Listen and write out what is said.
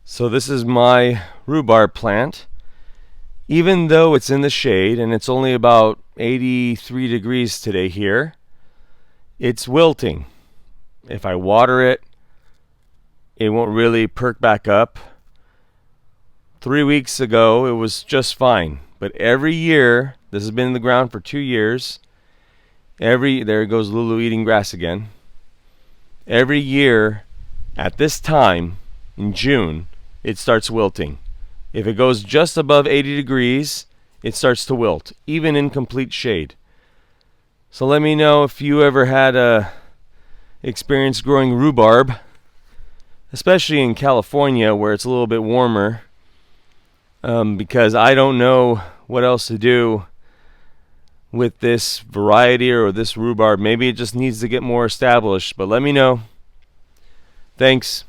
So this is my rhubarb plant. Even though it's in the shade and it's only about 83 degrees today here, it's wilting. If I water it, it won't really perk back up. 3 weeks ago, it was just fine. But every year, this has been in the ground for 2 years. There goes Lulu eating grass again. Every year, at this time, in June, it starts wilting. If it goes just above 80 degrees, it starts to wilt, even in complete shade. So let me know if you ever had a experience growing rhubarb, especially in California where it's a little bit warmer, because I don't know what else to do with this variety or this rhubarb. Maybe it just needs to get more established, but let me know. Thanks.